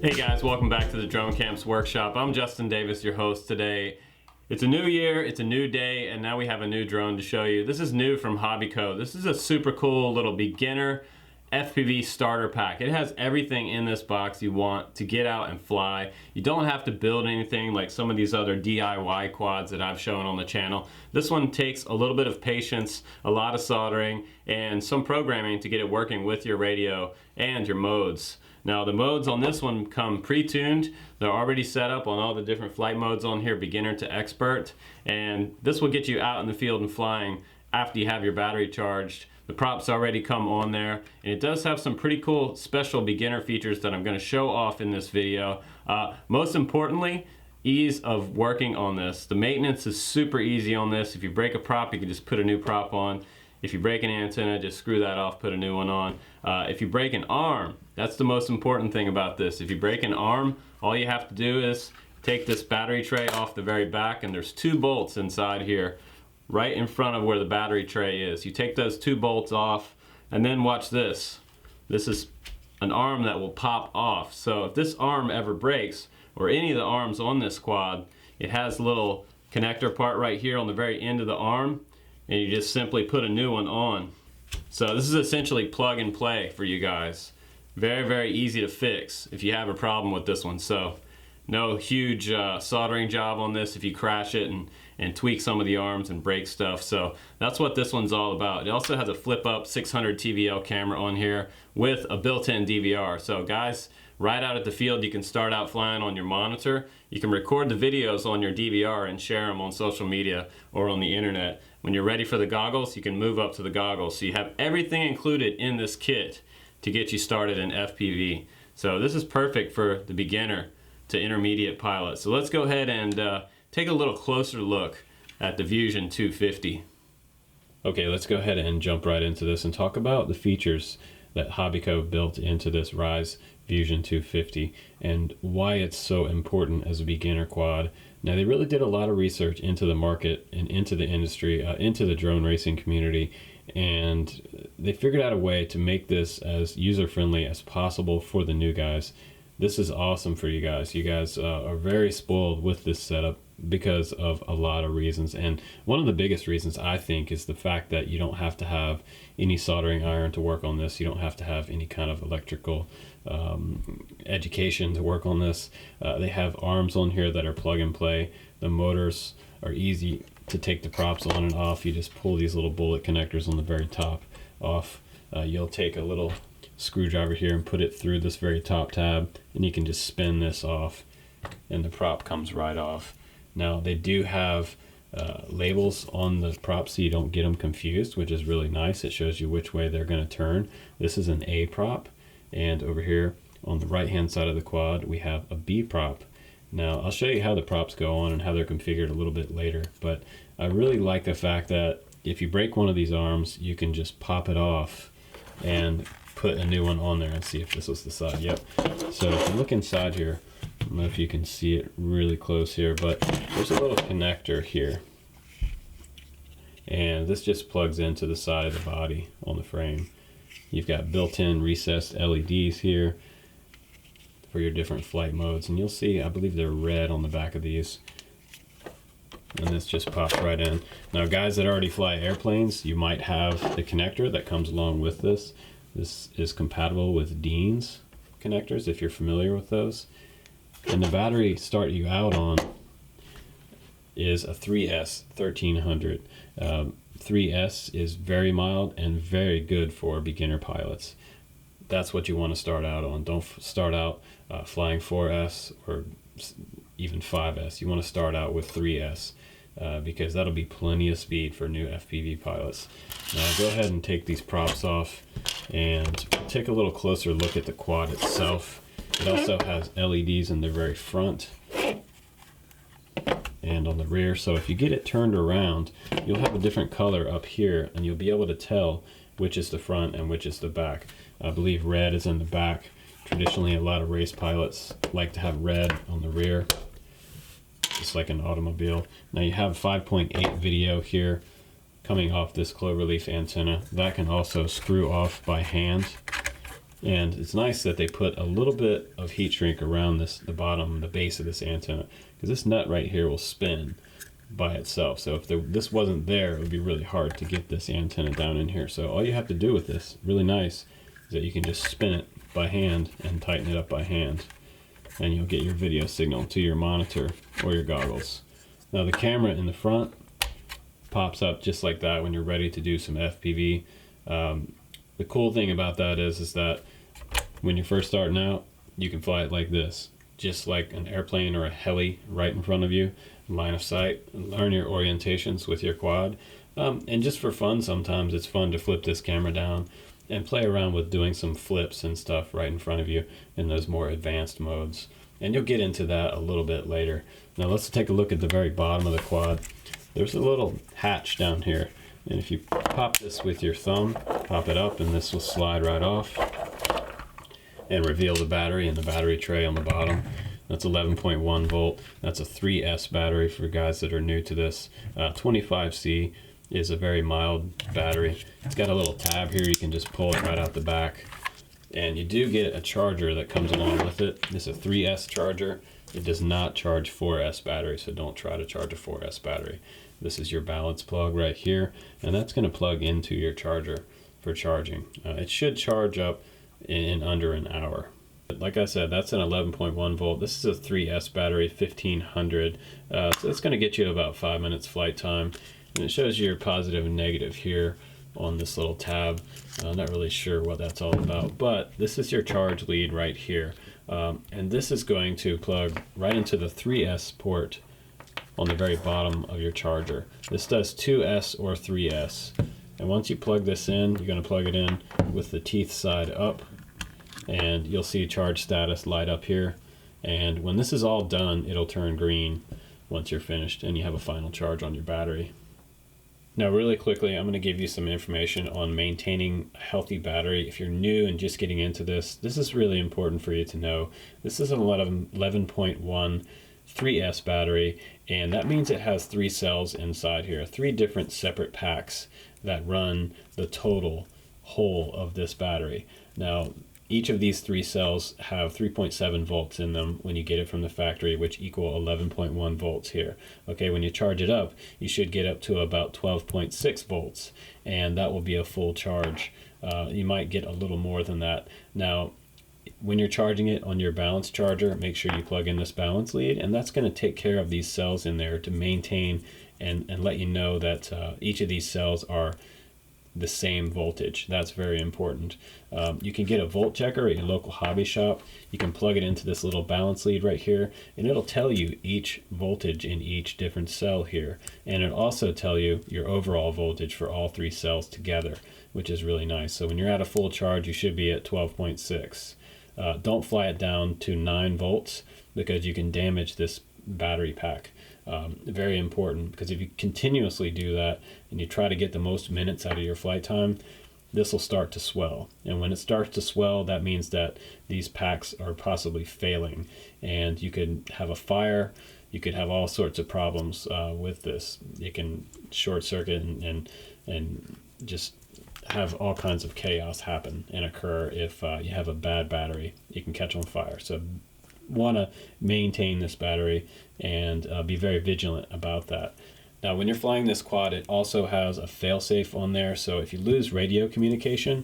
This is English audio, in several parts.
Hey guys, welcome back to the Drone Camps Workshop. I'm Justin Davis, your host today. It's a new year, it's a new day, and now we have a new drone to show you. This is new from Hobbyco. This is a super cool little beginner FPV starter pack. It has everything in this box you want to get out and fly. You don't have to build anything like some of these other DIY quads that I've shown on the channel. This one takes a little bit of patience, a lot of soldering, and some programming to get it working with your radio and your modes. Now the modes on this one come pre-tuned. They're already set up on all the different flight modes on here, beginner to expert, and this will get you out in the field and flying after you have your battery charged. The props already come on there, and it does have some pretty cool special beginner features that I'm going to show off in this video. Most importantly, ease of working on this. The maintenance is super easy on this. If you break a prop, you can just put a new prop on. If you break an antenna, just screw that off, put a new one on. If you break an arm, that's the most important thing about this. If you break an arm, all you have to do is take this battery tray off the very back, and there's 2 bolts inside here, right in front of where the battery tray is. You take those 2 bolts off, and then watch this. This is an arm that will pop off. So if this arm ever breaks, or any of the arms on this quad, it has a little connector part right here on the very end of the arm, and you just simply put a new one on. So this is essentially plug and play for you guys. Very, very easy to fix if you have a problem with this one. So no huge soldering job on this if you crash it and tweak some of the arms and break stuff. So that's what this one's all about. It also has a flip up 600 TVL camera on here with a built-in DVR. So guys, right out at the field, you can start out flying on your monitor. You can record the videos on your DVR and share them on social media or on the internet. When you're ready for the goggles, you can move up to the goggles. So you have everything included in this kit to get you started in FPV. So this is perfect for the beginner to intermediate pilot. So let's go ahead and take a little closer look at the Vusion 250. Okay, let's go ahead and jump right into this and talk about the features that Hobbyco built into this RISE Vusion 250 and why it's so important as a beginner quad. Now, they really did a lot of research into the market and into the industry, into the drone racing community, and they figured out a way to make this as user-friendly as possible for the new guys. This is awesome for you guys. You guys are very spoiled with this setup because of a lot of reasons, and one of the biggest reasons I think is the fact that you don't have to have any soldering iron to work on this. You don't have to have any kind of electrical education to work on this. They have arms on here that are plug and play. The motors are easy to take the props on and off. You just pull these little bullet connectors on the very top off. You'll take a little screwdriver here and put it through this very top tab, and you can just spin this off and the prop comes right off. Now they do have labels on the props so you don't get them confused, which is really nice. It shows you which way they're going to turn. This is an A prop, and over here on the right hand side of the quad we have a B prop. Now I'll show you how the props go on and how they're configured a little bit later, but I really like the fact that if you break one of these arms, you can just pop it off and put a new one on there. And see if this was the side. Yep. So if you look inside here, I don't know if you can see it really close here, but there's a little connector here, and this just plugs into the side of the body on the frame. You've got built-in recessed LEDs here for your different flight modes, and you'll see, I believe they're red on the back of these, and this just pops right in. Now guys that already fly airplanes, you might have the connector that comes along with this. This is compatible with Dean's connectors if you're familiar with those. And the battery start you out on is a 3S 1300. 3S is very mild and very good for beginner pilots. That's what you want to start out on. Don't start out flying 4S or even 5S. You want to start out with 3S because that'll be plenty of speed for new FPV pilots. Now go ahead and take these props off and take a little closer look at the quad itself. It also has LEDs in the very front and on the rear, so if you get it turned around, you'll have a different color up here, and you'll be able to tell which is the front and which is the back. I believe red is in the back. Traditionally, a lot of race pilots like to have red on the rear, just like an automobile. Now you have 5.8 video here coming off this cloverleaf antenna. That can also screw off by hand. And it's nice that they put a little bit of heat shrink around the bottom, the base of this antenna, because this nut right here will spin by itself. So if this wasn't there, it would be really hard to get this antenna down in here. So all you have to do with this, really nice, is that you can just spin it by hand and tighten it up by hand, and you'll get your video signal to your monitor or your goggles. Now the camera in the front pops up just like that when you're ready to do some FPV. The cool thing about that is that when you're first starting out, you can fly it like this, just like an airplane or a heli right in front of you, line of sight, learn your orientations with your quad. And just for fun, sometimes it's fun to flip this camera down and play around with doing some flips and stuff right in front of you in those more advanced modes. And you'll get into that a little bit later. Now let's take a look at the very bottom of the quad. There's a little hatch down here. And if you pop this with your thumb, pop it up, and this will slide right off and reveal the battery and the battery tray on the bottom. That's 11.1 volt. That's a 3S battery for guys that are new to this. 25C is a very mild battery. It's got a little tab here. You can just pull it right out the back. And you do get a charger that comes along with it. This is a 3S charger. It does not charge 4S battery, so don't try to charge a 4S battery. This is your balance plug right here, and that's going to plug into your charger for charging. It should charge up in under an hour. But like I said, that's an 11.1 volt. This is a 3S battery, 1500. So it's going to get you about 5 minutes flight time. And it shows you your positive and negative here on this little tab. I'm not really sure what that's all about, but this is your charge lead right here. And this is going to plug right into the 3S port on the very bottom of your charger. This does 2S or 3S. And once you plug this in, you're going to plug it in with the teeth side up, and you'll see charge status light up here. And when this is all done, it'll turn green once you're finished and you have a final charge on your battery. Now really quickly, I'm going to give you some information on maintaining a healthy battery. If you're new and just getting into this is really important for you to know. This is an 11.1 3S battery, and that means it has 3 cells inside here, 3 different separate packs that run the total whole of this battery. Now each of these 3 cells have 3.7 volts in them when you get it from the factory, which equal 11.1 volts here. Okay, when you charge it up, you should get up to about 12.6 volts, and that will be a full charge. You might get a little more than that. Now, when you're charging it on your balance charger, make sure you plug in this balance lead, and that's going to take care of these cells in there to maintain and let you know that each of these cells are the same voltage. That's very important. You can get a volt checker at your local hobby shop. You can plug it into this little balance lead right here, and it'll tell you each voltage in each different cell here, and it'll also tell you your overall voltage for all 3 cells together, which is really nice. So when you're at a full charge, you should be at 12.6. Don't fly it down to 9 volts because you can damage this battery pack. Very important, because if you continuously do that and you try to get the most minutes out of your flight time, this will start to swell. And when it starts to swell, that means that these packs are possibly failing, and you could have a fire. You could have all sorts of problems with this. It can short circuit and just have all kinds of chaos happen and occur if you have a bad battery. You can catch on fire. So want to maintain this battery and be very vigilant about that. Now when you're flying this quad, it also has a failsafe on there, so if you lose radio communication,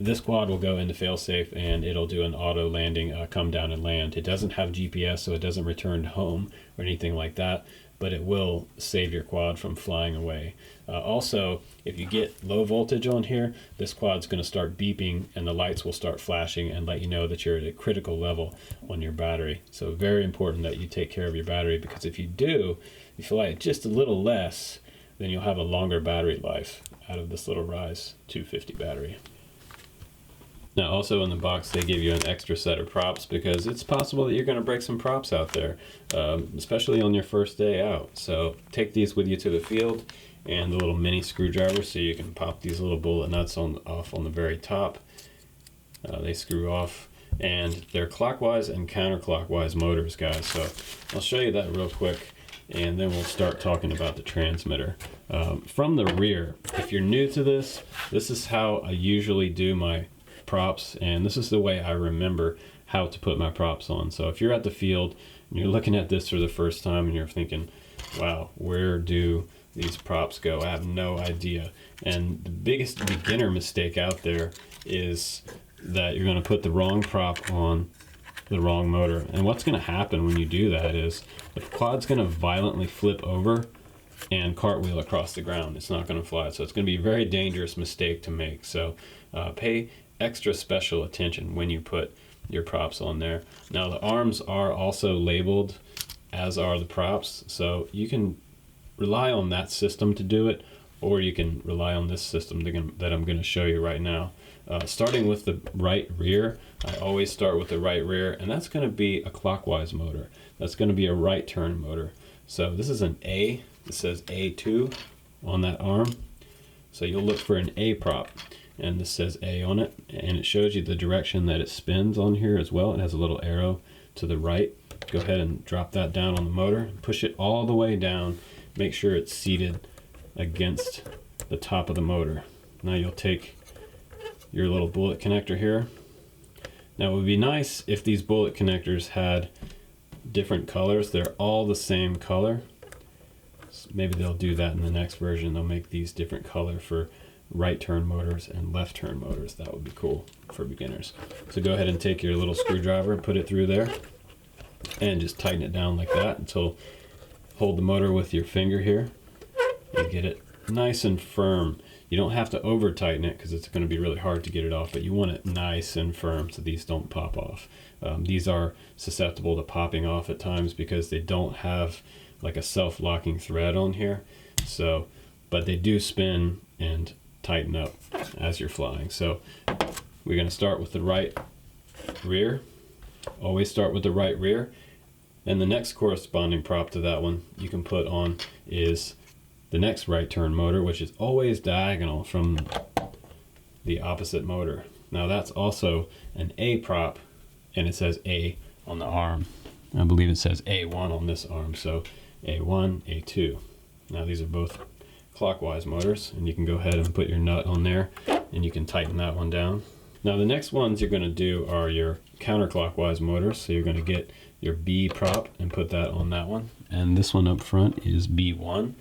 this quad will go into failsafe and it'll do an auto landing, come down and land. It doesn't have GPS, so it doesn't return home or anything like that, but it will save your quad from flying away. Also, if you get low voltage on here, this quad's going to start beeping and the lights will start flashing and let you know that you're at a critical level on your battery. So very important that you take care of your battery, because if you do, you fly it just a little less, then you'll have a longer battery life out of this little RISE 250 battery. Now also in the box they give you an extra set of props, because it's possible that you're going to break some props out there, especially on your first day out. So take these with you to the field, and the little mini screwdriver so you can pop these little bullet nuts off on the very top. They screw off, and they're clockwise and counterclockwise motors, guys. So I'll show you that real quick, and then we'll start talking about the transmitter. From the rear, if you're new to this, this is how I usually do my props, and this is the way I remember how to put my props on. So if you're at the field and you're looking at this for the first time and you're thinking, wow, where do these props go? I have no idea. And the biggest beginner mistake out there is that you're going to put the wrong prop on the wrong motor. And what's going to happen when you do that is the quad's going to violently flip over and cartwheel across the ground. It's not going to fly. So it's going to be a very dangerous mistake to make. So pay extra special attention when you put your props on there. Now the arms are also labeled, as are the props, so you can rely on that system to do it, or you can rely on this system that I'm going to show you right now. Starting with the right rear, I always start with the right rear, and that's going to be a clockwise motor. That's going to be a right turn motor. So this is an A. It says A2 on that arm. So you'll look for an A prop, and this says A on it, and it shows you the direction that it spins on here as well. It has a little arrow to the right. Go ahead and drop that down on the motor, push it all the way down, make sure it's seated against the top of the motor. Now you'll take your little bullet connector here. Now it would be nice if these bullet connectors had different colors. They're all the same color. So maybe they'll do that in the next version. They'll make these different color for right turn motors and left turn motors. That would be cool for beginners. So go ahead and take your little screwdriver and put it through there and just tighten it down like that until hold the motor with your finger here and get it nice and firm. You don't have to over tighten it because it's going to be really hard to get it off, but you want it nice and firm so these don't pop off. These are susceptible to popping off at times because they don't have like a self-locking thread on here. So, but they do spin and tighten up as you're flying. So we're going to start with the right rear. Always start with the right rear. And the next corresponding prop to that one you can put on is the next right turn motor, which is always diagonal from the opposite motor. Now that's also an A prop, and it says A on the arm. I believe it says A1 on this arm, so A1, A2. Now these are both clockwise motors, and you can go ahead and put your nut on there and you can tighten that one down. Now the next ones you're going to do are your counterclockwise motors, so you're going to get your B prop and put that on that one, and this one up front is B1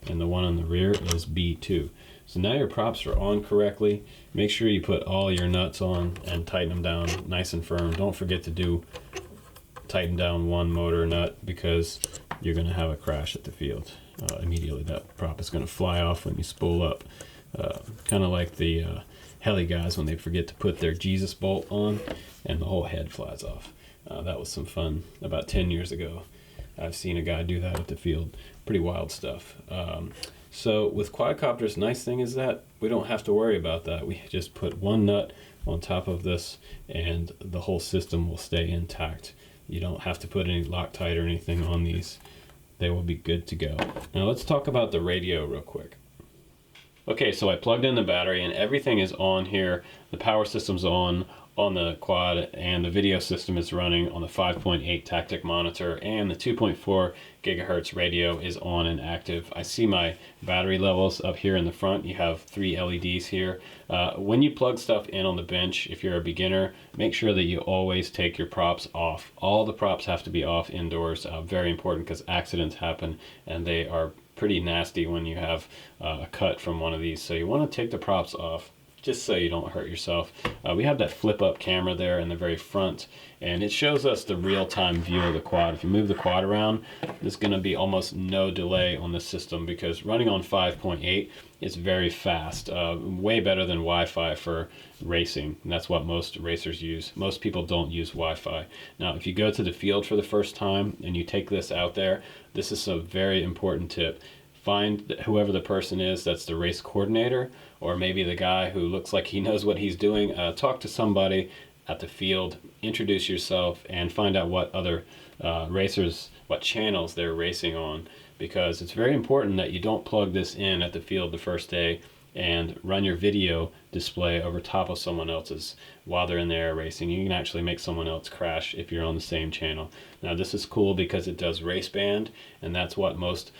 and the one on the rear is B2. So now your props are on correctly. Make sure you put all your nuts on and tighten them down nice and firm. Don't forget to tighten down one motor nut because you're going to have a crash at the field. Immediately that prop is going to fly off when you spool up. Kind of like the heli guys when they forget to put their Jesus bolt on and the whole head flies off. That was some fun about 10 years ago. I've seen a guy do that at the field. Pretty wild stuff. So with quadcopters, nice thing is that we don't have to worry about that. We just put one nut on top of this and the whole system will stay intact. You don't have to put any Loctite or anything on these. They will be good to go. Now let's talk about the radio real quick. Okay, so I plugged in the battery and everything is on here. The power system's on the quad, and the video system is running on the 5.8 tactic monitor, and the 2.4 gigahertz radio is on and active. I see my battery levels up here in the front. You have 3 LEDs here. When you plug stuff in on the bench, if you're a beginner, make sure that you always take your props off. All the props have to be off indoors. Very important because accidents happen and they are pretty nasty when you have a cut from one of these. So you want to take the props off just so you don't hurt yourself. We have that flip up camera there in the very front, and it shows us the real-time view of the quad. If you move the quad around, there's going to be almost no delay on the system because running on 5.8 is very fast, way better than Wi-Fi for racing. And that's what most racers use. Most people don't use Wi-Fi. Now, if you go to the field for the first time and you take this out there, this is a very important tip. Find whoever the person is that's the race coordinator, or maybe the guy who looks like he knows what he's doing. Talk to somebody at the field, introduce yourself, and find out what other racers, what channels they're racing on, because it's very important that you don't plug this in at the field the first day and run your video display over top of someone else's while they're in the air racing. You can actually make someone else crash if you're on the same channel. Now this is cool because it does race band, and that's what most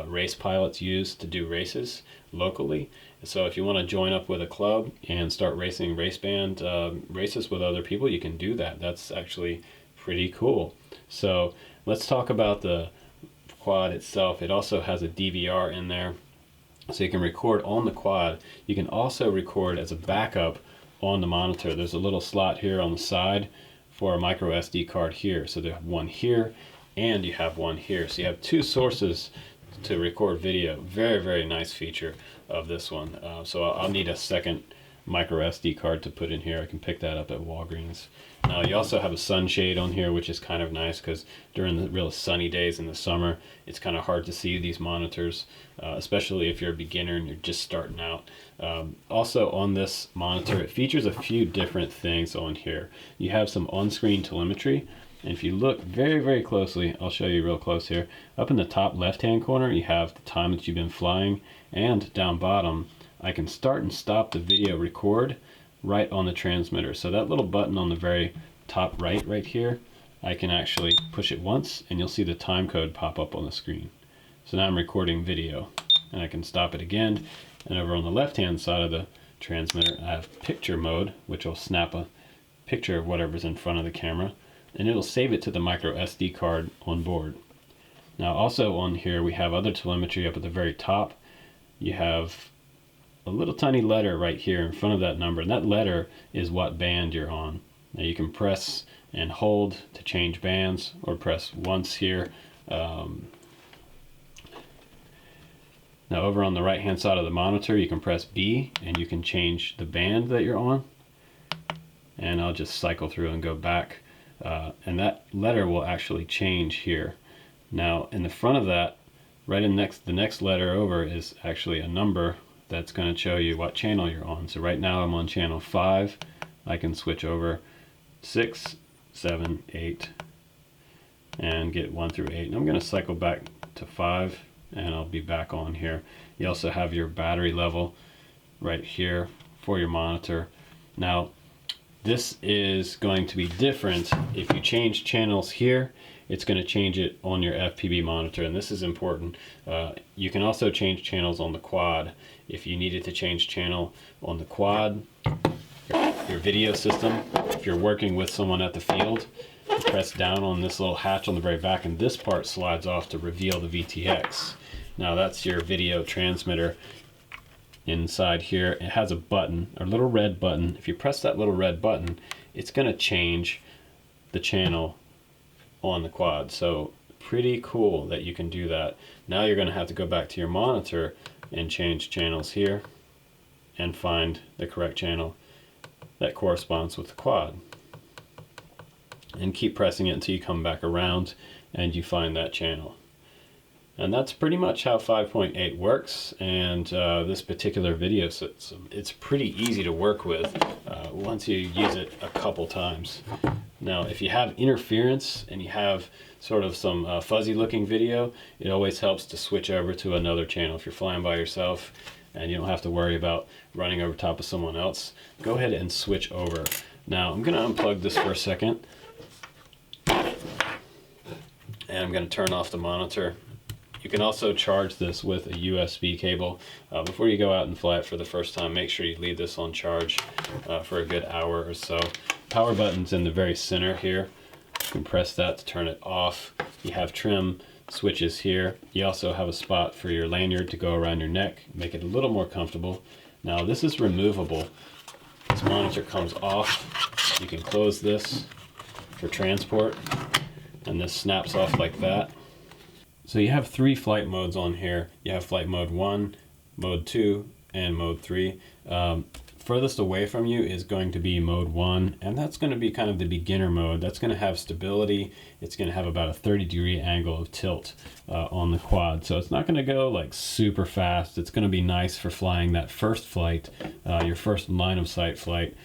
race pilots use to do races locally. So if you want to join up with a club and start racing race band races with other people, you can do that. That's actually pretty cool. So let's talk about the quad itself. It also has a DVR in there, so you can record on the quad. You can also record as a backup on the monitor. There's a little slot here on the side for a micro SD card here. So there's one here and you have one here. So you have two sources to record video. Very, very nice feature of this one. So I'll need a second micro SD card to put in here. I can pick that up at Walgreens. Now you also have a sunshade on here, which is kind of nice because during the real sunny days in the summer, it's kind of hard to see these monitors, especially if you're a beginner and you're just starting out. Also on this monitor, it features a few different things on here. You have some on-screen telemetry, and if you look very, very closely, I'll show you real close here. Up in the top left-hand corner, you have the time that you've been flying, and down bottom, I can start and stop the video record right on the transmitter. So that little button on the very top right here, I can actually push it once and you'll see the time code pop up on the screen. So now I'm recording video, and I can stop it again. And over on the left hand side of the transmitter, I have picture mode, which will snap a picture of whatever's in front of the camera, and it'll save it to the micro SD card on board. Now also on here we have other telemetry. Up at the very top you have a little tiny letter right here in front of that number, and that letter is what band you're on. Now you can press and hold to change bands, or press once here. Now over on the right hand side of the monitor, you can press B and you can change the band that you're on. And I'll just cycle through and go back, and that letter will actually change here. Now in the front of that, right in the next letter over, is actually a number that's going to show you what channel you're on. So right now I'm on channel 5. I can switch over 6, 7, 8 and get 1 through 8. And I'm going to cycle back to 5 and I'll be back on here. You also have your battery level right here for your monitor. Now this is going to be different. If you change channels here, it's going to change it on your FPV monitor, and this is important. You can also change channels on the quad. If you needed to change channel on the quad, your video system, if you're working with someone at the field, you press down on this little hatch on the very back, and this part slides off to reveal the VTX. Now that's your video transmitter. Inside here it has a button, a little red button. If you press that little red button, it's going to change the channel on the quad. So pretty cool that you can do that. Now you're going to have to go back to your monitor and change channels here and find the correct channel that corresponds with the quad, and keep pressing it until you come back around and you find that channel. And that's pretty much how 5.8 works, and this particular video system, it's pretty easy to work with once you use it a couple times. Now if you have interference and you have sort of some fuzzy looking video, it always helps to switch over to another channel. If you're flying by yourself and you don't have to worry about running over top of someone else, go ahead and switch over. Now I'm going to unplug this for a second, and I'm going to turn off the monitor. You can also charge this with a USB cable. Before you go out and fly it for the first time, make sure you leave this on charge for a good hour or so. Power button's in the very center here. You can press that to turn it off. You have trim switches here. You also have a spot for your lanyard to go around your neck, make it a little more comfortable. Now this is removable. This monitor comes off. You can close this for transport, and this snaps off like that. So you have 3 flight modes on here. You have flight mode 1, mode 2, and mode 3. Furthest away from you is going to be mode 1, and that's going to be kind of the beginner mode. That's going to have stability. It's going to have about a 30-degree angle of tilt on the quad. So it's not going to go like super fast. It's going to be nice for flying that first flight, your first line of sight flight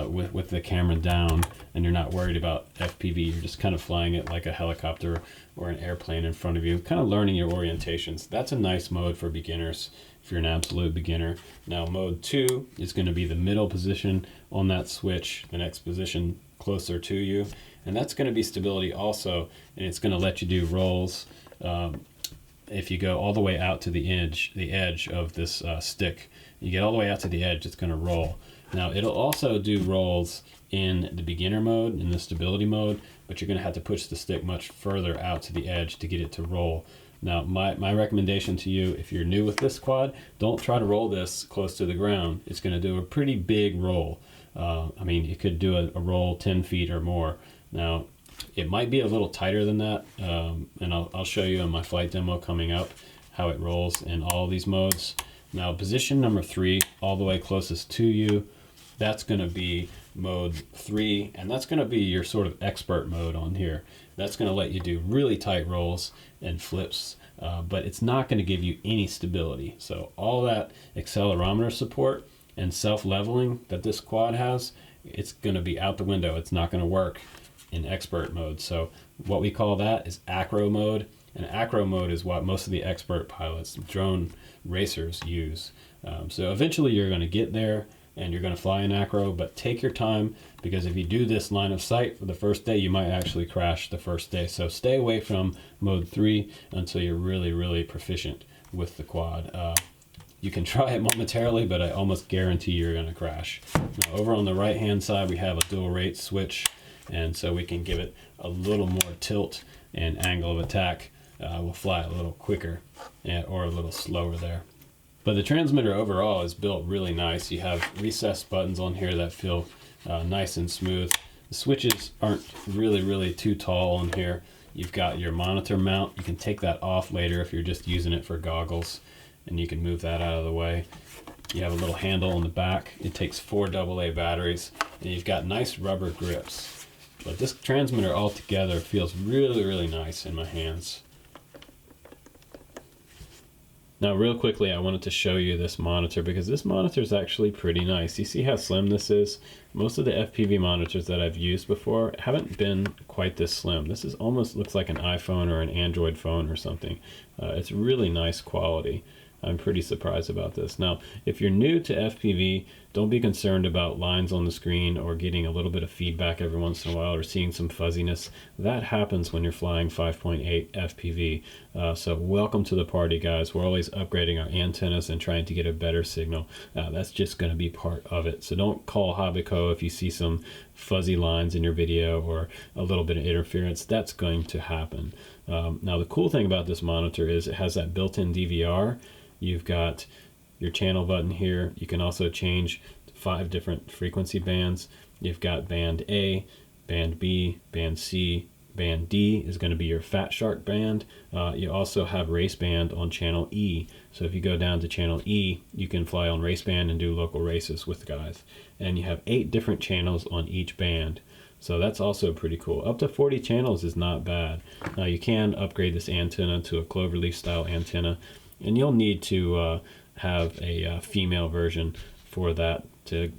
with the camera down, and you're not worried about FPV. You're just kind of flying it like a helicopter or an airplane in front of you, kind of learning your orientations. That's a nice mode for beginners if you're an absolute beginner. Now mode 2 is going to be the middle position on that switch, the next position closer to you, and that's going to be stability also, and it's going to let you do rolls if you go all the way out to the edge of this stick, you get all the way out to the edge, it's going to roll. Now it'll also do rolls in the beginner mode, in the stability mode, but you're going to have to push the stick much further out to the edge to get it to roll. Now my recommendation to you, if you're new with this quad, don't try to roll this close to the ground. It's going to do a pretty big roll. I mean, it could do a roll 10 feet or more. Now it might be a little tighter than that, and I'll show you in my flight demo coming up how it rolls in all these modes. Now position number 3, all the way closest to you, that's going to be mode 3, and that's going to be your sort of expert mode on here. That's going to let you do really tight rolls and flips, but it's not going to give you any stability. So all that accelerometer support and self-leveling that this quad has, it's going to be out the window. It's not going to work in expert mode. So what we call that is acro mode, and acro mode is what most of the expert pilots, drone racers, use. So eventually you're going to get there and you're going to fly in acro, but take your time, because if you do this line of sight for the first day, you might actually crash the first day. So stay away from mode 3 until you're really proficient with the quad. You can try it momentarily, but I almost guarantee you're going to crash. Now, over on the right hand side, we have a dual rate switch, and so we can give it a little more tilt and angle of attack. We'll fly a little quicker or a little slower there. But the transmitter overall is built really nice. You have recessed buttons on here that feel nice and smooth. The switches aren't really too tall on here. You've got your monitor mount. You can take that off later if you're just using it for goggles, and you can move that out of the way. You have a little handle on the back. It takes 4 AA batteries, and you've got nice rubber grips. But this transmitter altogether feels really nice in my hands. Now real quickly, I wanted to show you this monitor, because this monitor is actually pretty nice. You see how slim this is? Most of the FPV monitors that I've used before haven't been quite this slim. This is almost looks like an iPhone or an Android phone or something. It's really nice quality. I'm pretty surprised about this. Now, if you're new to FPV, don't be concerned about lines on the screen or getting a little bit of feedback every once in a while or seeing some fuzziness. That happens when you're flying 5.8 FPV. So welcome to the party, guys. We're always upgrading our antennas and trying to get a better signal. That's just going to be part of it. So don't call Hobbyco if you see some fuzzy lines in your video or a little bit of interference. That's going to happen. Now, the cool thing about this monitor is it has that built-in DVR. You've got your channel button here. You can also change 5 different frequency bands. You've got band A, band B, band C, band D is going to be your Fat Shark band. You also have race band on channel E. So if you go down to channel E, you can fly on race band and do local races with guys. And you have 8 different channels on each band. So that's also pretty cool. Up to 40 channels is not bad. Now you can upgrade this antenna to a cloverleaf style antenna, and you'll need to have a female version for that to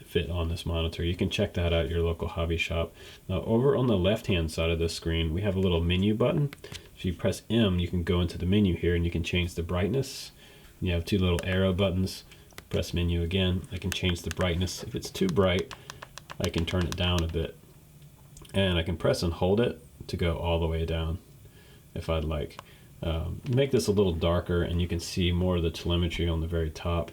fit on this monitor. You can check that out at your local hobby shop. Now over on the left hand side of the screen, we have a little menu button. If you press M, you can go into the menu here and you can change the brightness. You have 2 little arrow buttons. Press menu again. I can change the brightness. If it's too bright, I can turn it down a bit. And I can press and hold it to go all the way down if I'd like. Make this a little darker and you can see more of the telemetry on the very top.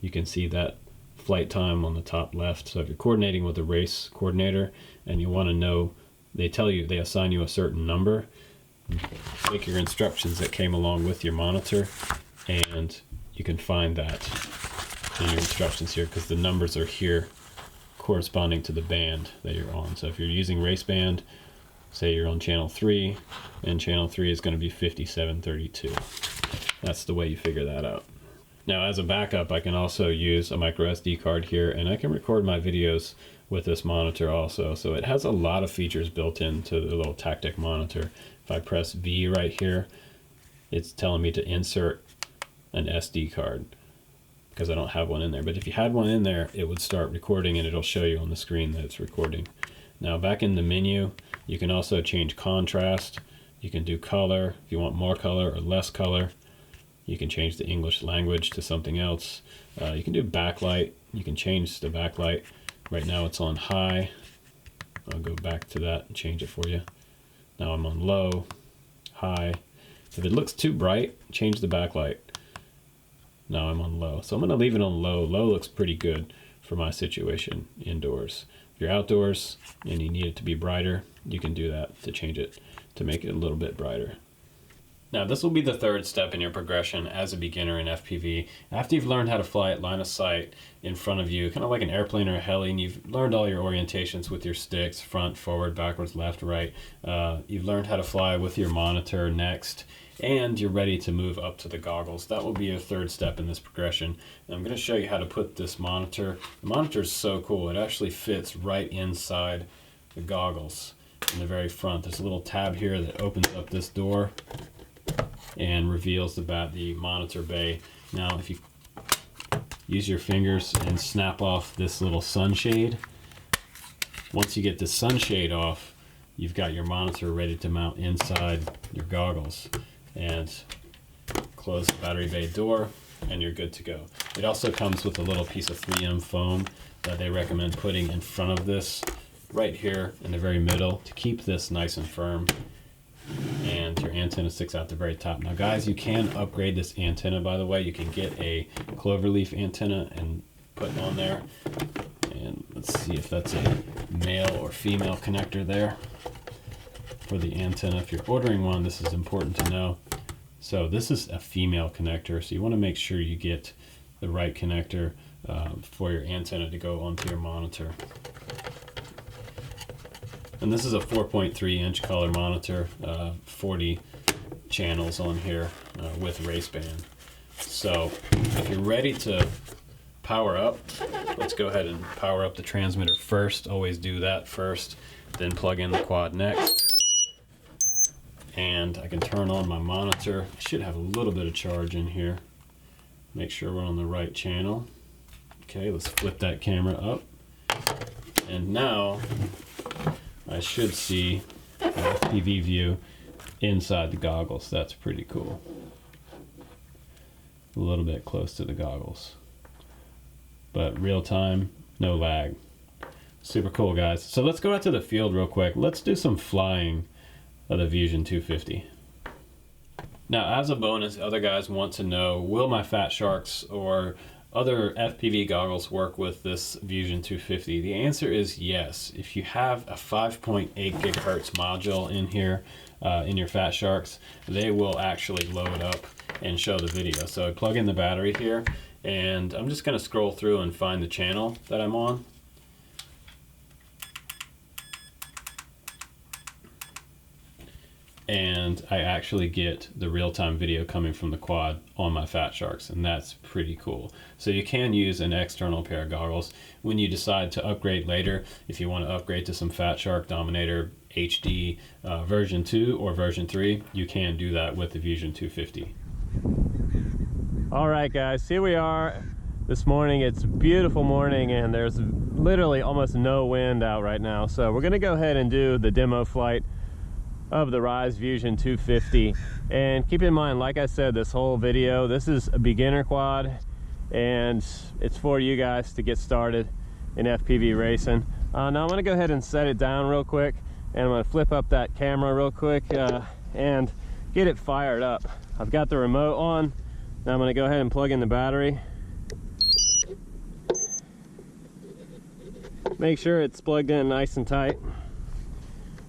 You can see that flight time on the top left. So if you're coordinating with a race coordinator and you want to know, they assign you a certain number, take your instructions that came along with your monitor and you can find that in your instructions here, because the numbers are here corresponding to the band that you're on. So if you're using race band, say you're on channel 3, and channel 3 is going to be 5732. That's the way you figure that out. Now as a backup, I can also use a micro SD card here, and I can record my videos with this monitor also. So it has a lot of features built into the little Tactic monitor. If I press V right here, it's telling me to insert an SD card because I don't have one in there. But if you had one in there, it would start recording and it'll show you on the screen that it's recording. Now back in the menu, you can also change contrast. You can do color if you want more color or less color. You can change the English language to something else. You can do backlight. You can change the backlight. Right now it's on high. I'll go back to that and change it for you. Now I'm on low, high, If it looks too bright, change the backlight. Now I'm on low. So I'm gonna leave it on low. Low looks pretty good for my situation indoors. If you're outdoors and you need it to be brighter, you can do that to change it to make it a little bit brighter. Now this will be the third step in your progression as a beginner in FPV. After you've learned how to fly at line of sight in front of you, kind of like an airplane or a heli, and you've learned all your orientations with your sticks, front, forward, backwards, left, right. You've learned how to fly with your monitor next, and you're ready to move up to the goggles. That will be your third step in this progression. And I'm going to show you how to put this monitor. The monitor is so cool. It actually fits right inside the goggles in the very front. There's a little tab here that opens up this door and reveals the monitor bay. Now if you use your fingers and snap off this little sunshade, once you get the sunshade off, you've got your monitor ready to mount inside your goggles. And close the battery bay door and you're good to go. It also comes with a little piece of 3M foam that they recommend putting in front of this right here in the very middle to keep this nice and firm. And your antenna sticks out the very top. Now guys, you can upgrade this antenna, by the way. You can get a cloverleaf antenna and put on there. And let's see if that's a male or female connector there for the antenna. If you're ordering one, this is important to know. So this is a female connector, so you want to make sure you get the right connector for your antenna to go onto your monitor. And this is a 4.3 inch color monitor, 40 channels on here with race band. So if you're ready to power up, let's go ahead and power up the transmitter first. Always do that first, then plug in the quad next. And I can turn on my monitor. I should have a little bit of charge in here. Make sure we're on the right channel. Okay, let's flip that camera up. And now I should see an FPV view inside the goggles. That's pretty cool. A little bit close to the goggles. But real time, no lag. Super cool, guys. So let's go out to the field real quick. Let's do some flying of the Vusion 250. Now, as a bonus, other guys want to know, will my Fat Sharks or other FPV goggles work with this Vusion 250? The answer is yes. If you have a 5.8 gigahertz module in here, in your Fat Sharks, they will actually load up and show the video. So I plug in the battery here, and I'm just going to scroll through and find the channel that I'm on. And I actually get the real-time video coming from the quad on my Fat Sharks, and that's pretty cool. So you can use an external pair of goggles when you decide to upgrade later. If you want to upgrade to some Fat Shark Dominator HD version 2 or version 3, you can do that with the Vusion 250. All right, guys, here we are this morning. It's a beautiful morning, and there's literally almost no wind out right now. So we're gonna go ahead and do the demo flight of the RISE VUSION 250. And keep in mind, like I said, this whole video, this is a beginner quad, and it's for you guys to get started in FPV racing. Now I'm gonna go ahead and set it down real quick, and I'm gonna flip up that camera real quick and get it fired up. I've got the remote on. Now I'm gonna go ahead and plug in the battery. Make sure it's plugged in nice and tight.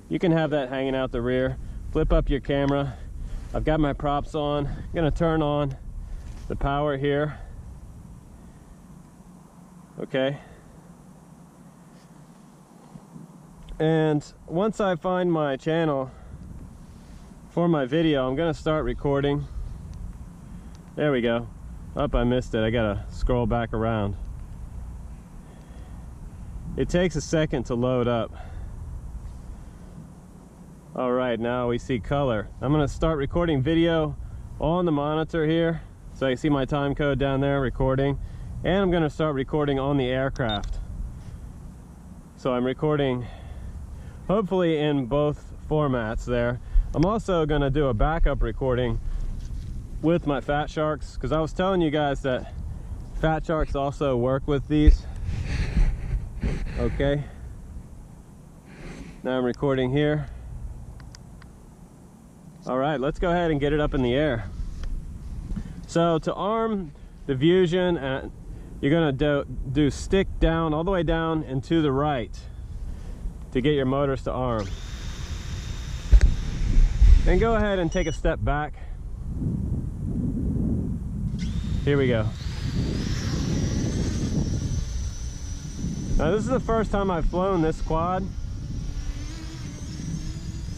You can have that hanging out the rear. Flip up your camera. I've got my props on. I'm gonna turn on the power here. Okay. And once I find my channel for my video, I'm gonna start recording. There we go. Oh, I missed it. I gotta scroll back around. It takes a second to load up. All right, now we see color. I'm gonna start recording video on the monitor here. So you see my time code down there, recording. And I'm gonna start recording on the aircraft. So I'm recording hopefully in both formats there. I'm also gonna do a backup recording with my Fat Sharks, because I was telling you guys that Fat Sharks also work with these. Okay. Now I'm recording here. All right, let's go ahead and get it up in the air. So to arm the Vusion, you're gonna do stick down, all the way down and to the right to get your motors to arm. Then go ahead and take a step back. Here we go. Now this is the first time I've flown this quad,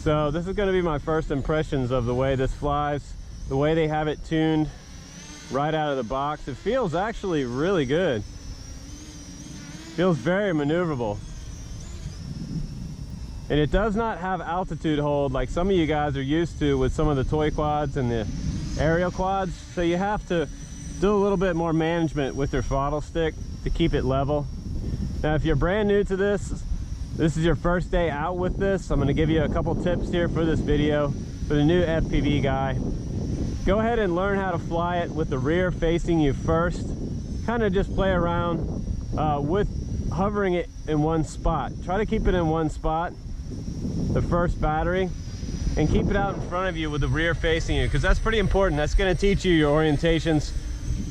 so this is going to be my first impressions of the way this flies, the way they have it tuned right out of the box. It feels actually really good. Feels very maneuverable. And it does not have altitude hold like some of you guys are used to with some of the toy quads and the aerial quads. So you have to do a little bit more management with your throttle stick to keep it level. Now if you're brand new to this is your first day out with this, I'm going to give you a couple tips here for this video for the new FPV guy. Go ahead and learn how to fly it with the rear facing you first. Kind of just play around with hovering it in one spot. Try to keep it in one spot, the first battery, and keep it out in front of you with the rear facing you, because that's pretty important. That's going to teach you your orientations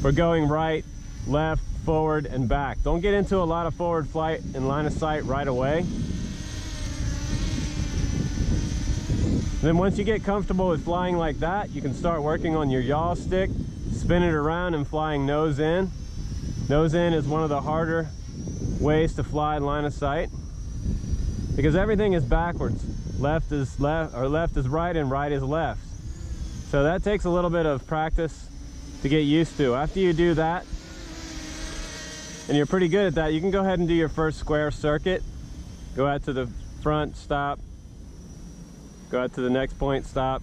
for going right, left, forward, and back. Don't get into a lot of forward flight and line of sight right away. Then once you get comfortable with flying like that, you can start working on your yaw stick, spin it around and flying nose in. Nose in is one of the harder ways to fly line of sight, because everything is backwards. Left is left, or left is right, and right is left. So that takes a little bit of practice to get used to. After you do that, and you're pretty good at that, you can go ahead and do your first square circuit. Go out to the front, stop. Go out to the next point, stop.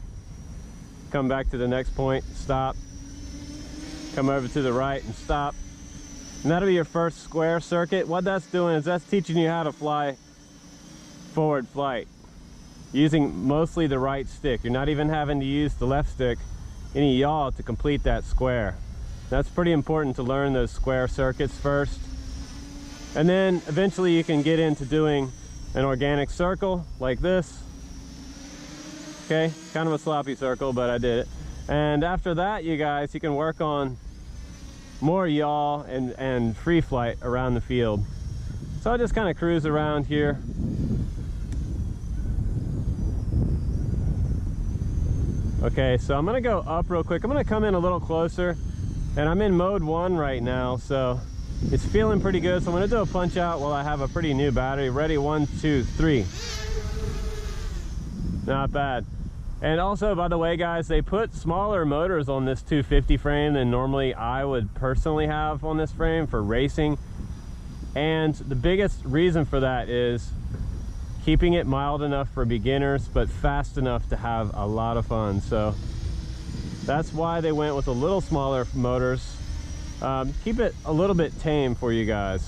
Come back to the next point, stop. Come over to the right and stop. And that'll be your first square circuit. What that's doing is that's teaching you how to fly forward flight using mostly the right stick. You're not even having to use the left stick, any yaw, to complete that square. That's pretty important to learn those square circuits first. And then eventually you can get into doing an organic circle like this. Okay, kind of a sloppy circle, but I did it. And after that, you guys, you can work on more yaw and free flight around the field. So I'll just kind of cruise around here. Okay, so I'm gonna go up real quick. I'm gonna come in a little closer, and I'm in mode 1 right now, so it's feeling pretty good. So I'm gonna do a punch out while I have a pretty new battery. Ready, 1, 2, 3. Not bad. And also, by the way, guys, they put smaller motors on this 250 frame than normally I would personally have on this frame for racing. And the biggest reason for that is keeping it mild enough for beginners, but fast enough to have a lot of fun. So that's why they went with a little smaller motors. Keep it a little bit tame for you guys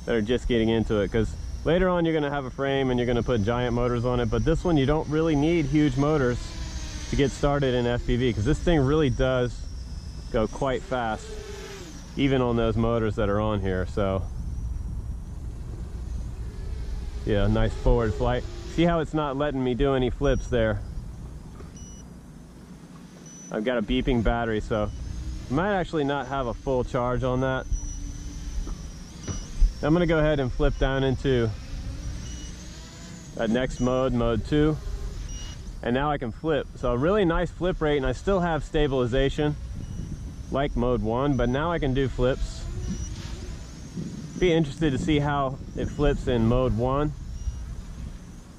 that are just getting into it, because later on you're going to have a frame and you're going to put giant motors on it, but this one you don't really need huge motors to get started in FPV, because this thing really does go quite fast even on those motors that are on here. So yeah, nice forward flight. See how it's not letting me do any flips there. I've got a beeping battery, so I might actually not have a full charge on that. I'm gonna go ahead and flip down into that next mode, mode 2. And now I can flip. So a really nice flip rate, and I still have stabilization like mode 1, but now I can do flips. Be interested to see how it flips in mode 1.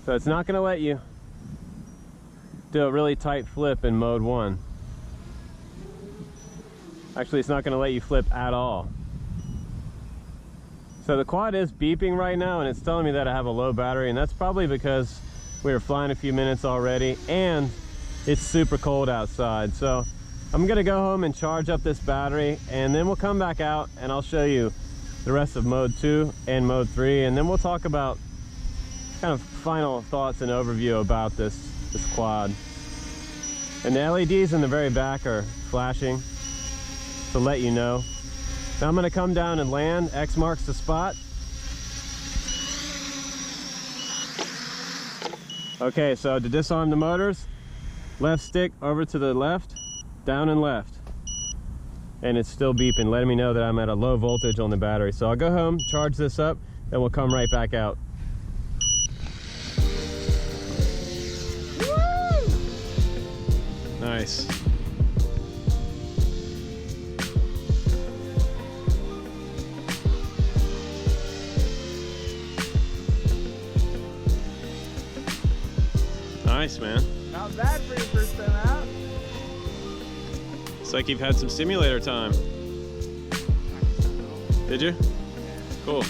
So it's not gonna let you do a really tight flip in mode 1. Actually, it's not gonna let you flip at all. So the quad is beeping right now, and it's telling me that I have a low battery, and that's probably because we were flying a few minutes already and it's super cold outside. So I'm gonna go home and charge up this battery, and then we'll come back out and I'll show you the rest of mode 2 and mode 3, and then we'll talk about kind of final thoughts and overview about this quad. And the LEDs in the very back are flashing to let you know. Now I'm going to come down and land. X marks the spot. Okay, so to disarm the motors, left stick over to the left, down and left. And it's still beeping, letting me know that I'm at a low voltage on the battery. So I'll go home, charge this up, and we'll come right back out. Woo! Nice. Nice, man. Not bad for your first time out. It's like you've had some simulator time. Did you? Cool.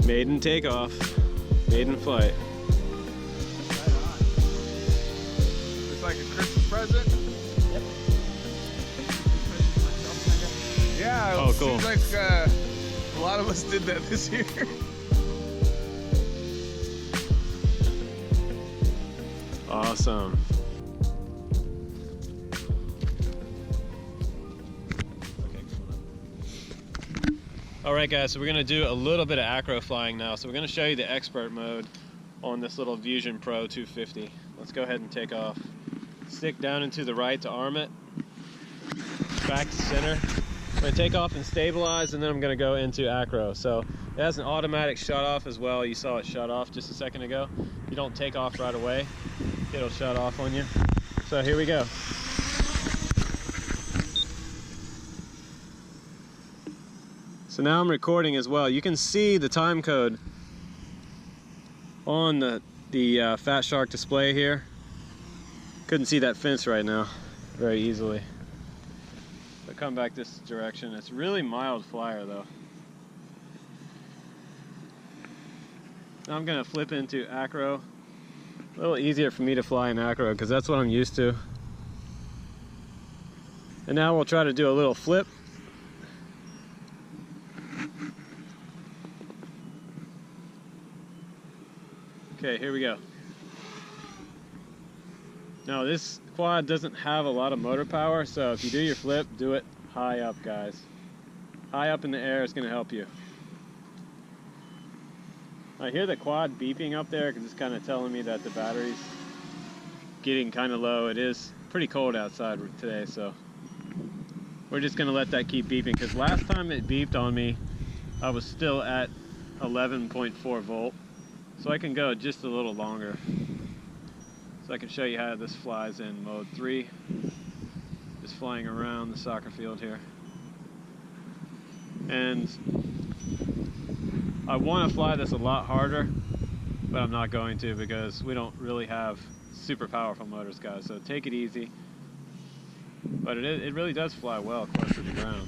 Maiden takeoff. Maiden flight. Right on. It's like a Christmas present. Yep. Yeah, Oh, it cool. seems like a lot of us did that this year. Awesome. Alright guys, so we're going to do a little bit of acro flying now. So we're going to show you the expert mode on this little Vusion Pro 250. Let's go ahead and take off. Stick down into the right to arm it. Back to center. I'm going to take off and stabilize, and then I'm going to go into acro. So it has an automatic shut off as well. You saw it shut off just a second ago. You don't take off right away, it'll shut off on you. So here we go. So now I'm recording as well. You can see the time code on the Fat Shark display here. Couldn't see that fence right now very easily. But come back this direction. It's really mild flyer though. Now I'm gonna flip into acro. A little easier for me to fly in acro because that's what I'm used to. And now we'll try to do a little flip. Okay, here we go. Now this quad doesn't have a lot of motor power, so if you do your flip, do it high up, guys. High up in the air is going to help you. I hear the quad beeping up there because it's kind of telling me that the battery's getting kind of low. It is pretty cold outside today, so we're just going to let that keep beeping, because last time it beeped on me, I was still at 11.4 volt. So I can go just a little longer. So I can show you how this flies in mode 3. Just flying around the soccer field here. And I want to fly this a lot harder, but I'm not going to because we don't really have super powerful motors, guys. So take it easy. But it really does fly well close to the ground.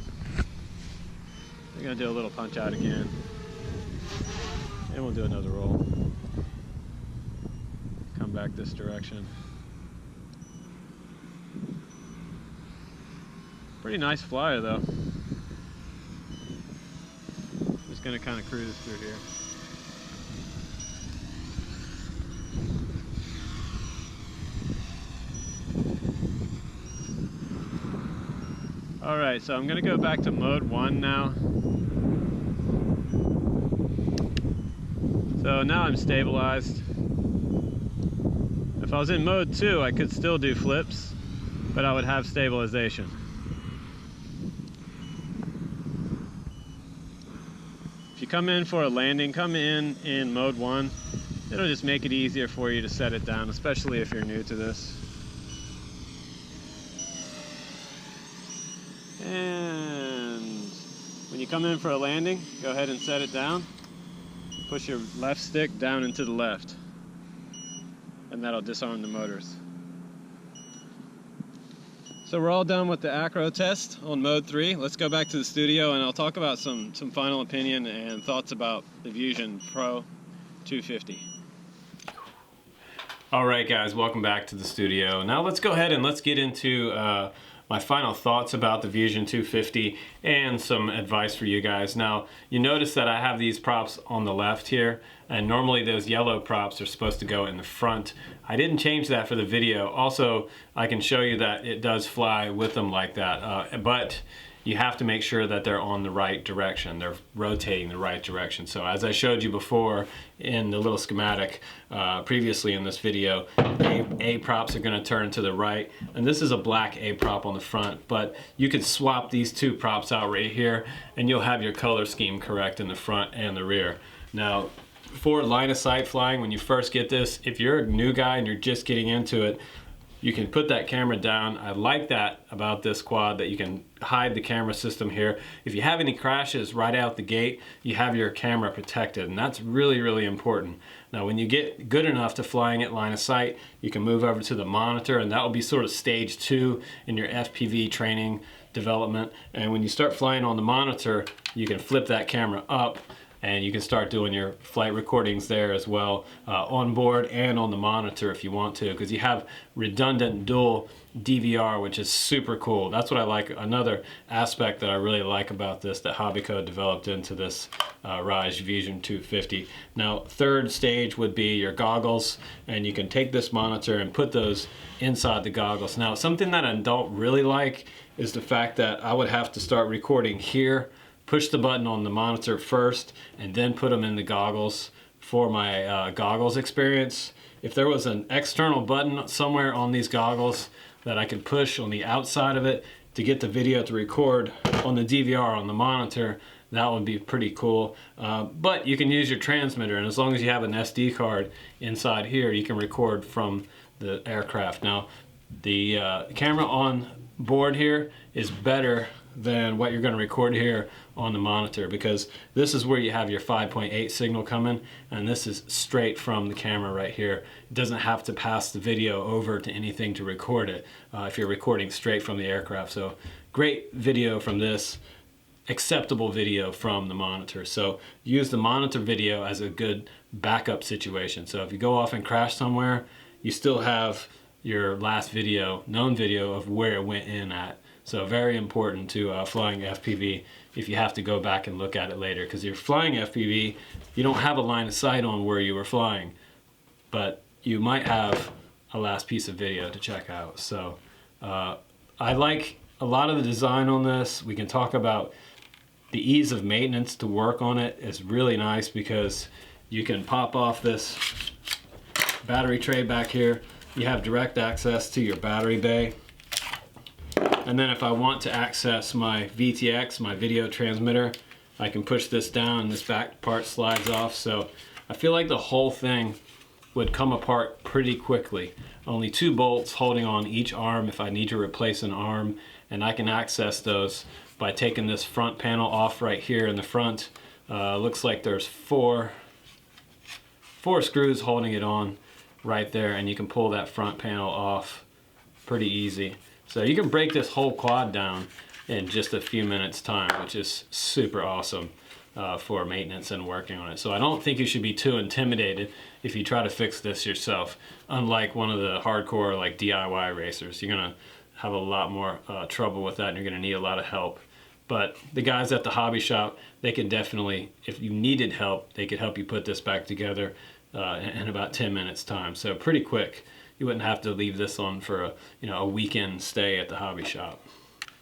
We're going to do a little punch out again. And we'll do another roll. Come back this direction. Pretty nice flyer though. Just gonna kind of cruise through here. Alright, so I'm gonna go back to mode 1 now. So now I'm stabilized. If I was in mode 2, I could still do flips, but I would have stabilization. If you come in for a landing, come in mode 1. It'll just make it easier for you to set it down, especially if you're new to this. And when you come in for a landing, go ahead and set it down. Push your left stick down into the left, and that'll disarm the motors. So we're all done with the acro test on mode 3. Let's go back to the studio and I'll talk about some final opinion and thoughts about the Vusion Pro 250. Alright guys, welcome back to the studio. Now let's go ahead and let's get into my final thoughts about the Vusion 250 and some advice for you guys. Now, you notice that I have these props on the left here, and normally those yellow props are supposed to go in the front. I didn't change that for the video. Also, I can show you that it does fly with them like that, but you have to make sure that they're on the right direction. They're rotating the right direction. So as I showed you before in the little schematic previously in this video, A props are going to turn to the right, and this is a black A prop on the front, but you could swap these two props out right here and you'll have your color scheme correct in the front and the rear. Now, for line of sight flying, when you first get this, if you're a new guy and you're just getting into it, you can put that camera down. I like that about this quad, that you can hide the camera system here. If you have any crashes right out the gate, you have your camera protected, and that's really, really important. Now, when you get good enough to flying at line of sight, you can move over to the monitor, and that will be sort of stage 2 in your FPV training development. And when you start flying on the monitor, you can flip that camera up, and you can start doing your flight recordings there as well, on board and on the monitor if you want to, because you have redundant dual DVR, which is super cool. That's what I like. Another aspect that I really like about this that Hobbyco developed into this RISE VUSION 250. Now, third stage would be your goggles, and you can take this monitor and put those inside the goggles. Now, something that I don't really like is the fact that I would have to start recording here, push the button on the monitor first, and then put them in the goggles for my goggles experience. If there was an external button somewhere on these goggles that I could push on the outside of it to get the video to record on the DVR on the monitor, that would be pretty cool. But you can use your transmitter, and as long as you have an SD card inside here, you can record from the aircraft. Now, the camera on board here is better than what you're going to record here on the monitor, because this is where you have your 5.8 signal coming, and this is straight from the camera right here. It doesn't have to pass the video over to anything to record it if you're recording straight from the aircraft. So great video from this, acceptable video from the monitor. So use the monitor video as a good backup situation. So if you go off and crash somewhere, you still have your last video, known video of where it went in at. So very important to flying FPV if you have to go back and look at it later, because you're flying FPV, you don't have a line of sight on where you were flying, but you might have a last piece of video to check out. So I like a lot of the design on this. We can talk about the ease of maintenance to work on it is really nice, because you can pop off this battery tray back here. You have direct access to your battery bay. And then if I want to access my VTX, my video transmitter, I can push this down and this back part slides off. So I feel like the whole thing would come apart pretty quickly. Only 2 bolts holding on each arm if I need to replace an arm, and I can access those by taking this front panel off right here in the front. Looks like there's four screws holding it on right there, and you can pull that front panel off pretty easy. So you can break this whole quad down in just a few minutes time, which is super awesome for maintenance and working on it. So I don't think you should be too intimidated if you try to fix this yourself. Unlike one of the hardcore like DIY racers, you're gonna have a lot more trouble with that, and you're gonna need a lot of help. But the guys at the hobby shop, they can definitely, if you needed help, they could help you put this back together in about 10 minutes time. So pretty quick. You wouldn't have to leave this on for a weekend stay at the hobby shop.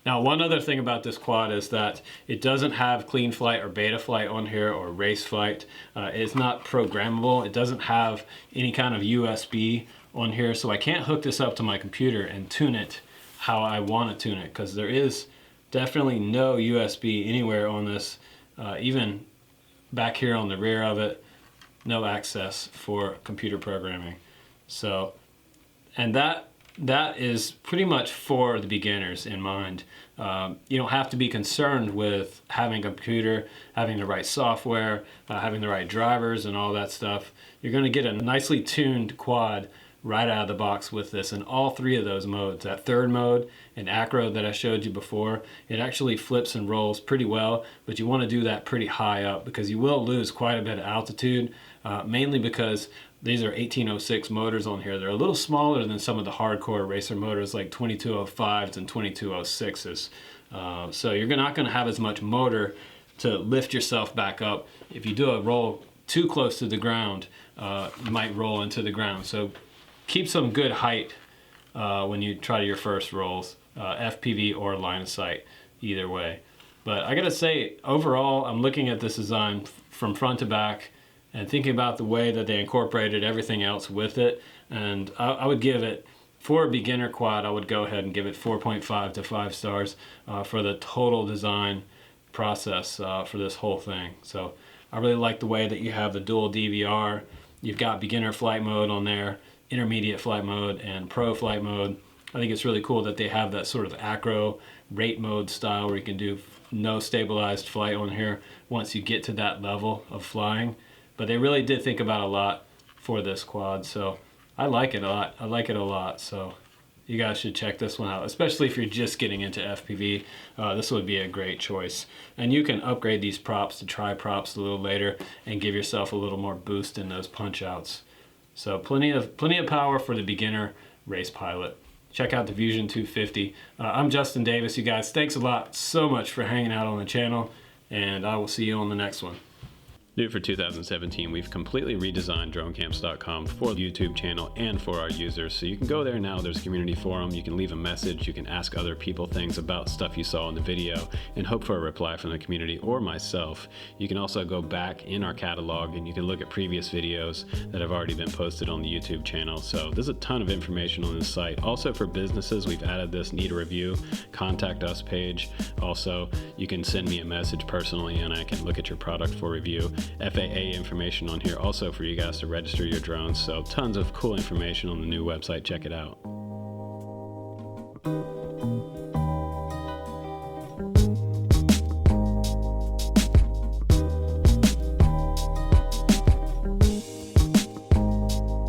Now, one other thing about this quad is that it doesn't have clean flight or beta flight on here, or race flight. It's not programmable. It doesn't have any kind of USB on here, so I can't hook this up to my computer and tune it how I want to tune it, because there is definitely no USB anywhere on this. Even back here on the rear of it, no access for computer programming. So, and that is pretty much for the beginners in mind. You don't have to be concerned with having a computer, having the right software, having the right drivers and all that stuff. You're going to get a nicely tuned quad right out of the box with this in all 3 of those modes. That third mode in acro that I showed you before, it actually flips and rolls pretty well, but you want to do that pretty high up, because you will lose quite a bit of altitude, mainly because these are 1806 motors on here. They're a little smaller than some of the hardcore racer motors like 2205s and 2206s. So you're not going to have as much motor to lift yourself back up. If you do a roll too close to the ground, you might roll into the ground. So keep some good height when you try your first rolls, FPV or line of sight. either way. But I gotta say, overall, I'm looking at this design from front to back and thinking about the way that they incorporated everything else with it. And I would give it, for a beginner quad, I would go ahead and give it 4.5 to 5 stars for the total design process for this whole thing. So I really like the way that you have the dual DVR. You've got beginner flight mode on there, intermediate flight mode, and pro flight mode. I think it's really cool that they have that sort of acro rate mode style where you can do no stabilized flight on here once you get to that level of flying. But they really did think about a lot for this quad, so I like it a lot. I like it a lot, so you guys should check this one out, especially if you're just getting into FPV. This would be a great choice. And you can upgrade these props to tri props a little later and give yourself a little more boost in those punch outs. So plenty of power for the beginner race pilot. Check out the Vusion 250. I'm Justin Davis, you guys. Thanks a lot so much for hanging out on the channel, and I will see you on the next one. New for 2017, we've completely redesigned dronecamps.com for the YouTube channel and for our users. So you can go there now, there's a community forum, you can leave a message, you can ask other people things about stuff you saw in the video and hope for a reply from the community or myself. You can also go back in our catalog and you can look at previous videos that have already been posted on the YouTube channel. So there's a ton of information on this site. Also for businesses, we've added this need a review, contact us page. Also, you can send me a message personally and I can look at your product for review. FAA information on here also for you guys to register your drones. So tons of cool information on the new website. Check it out.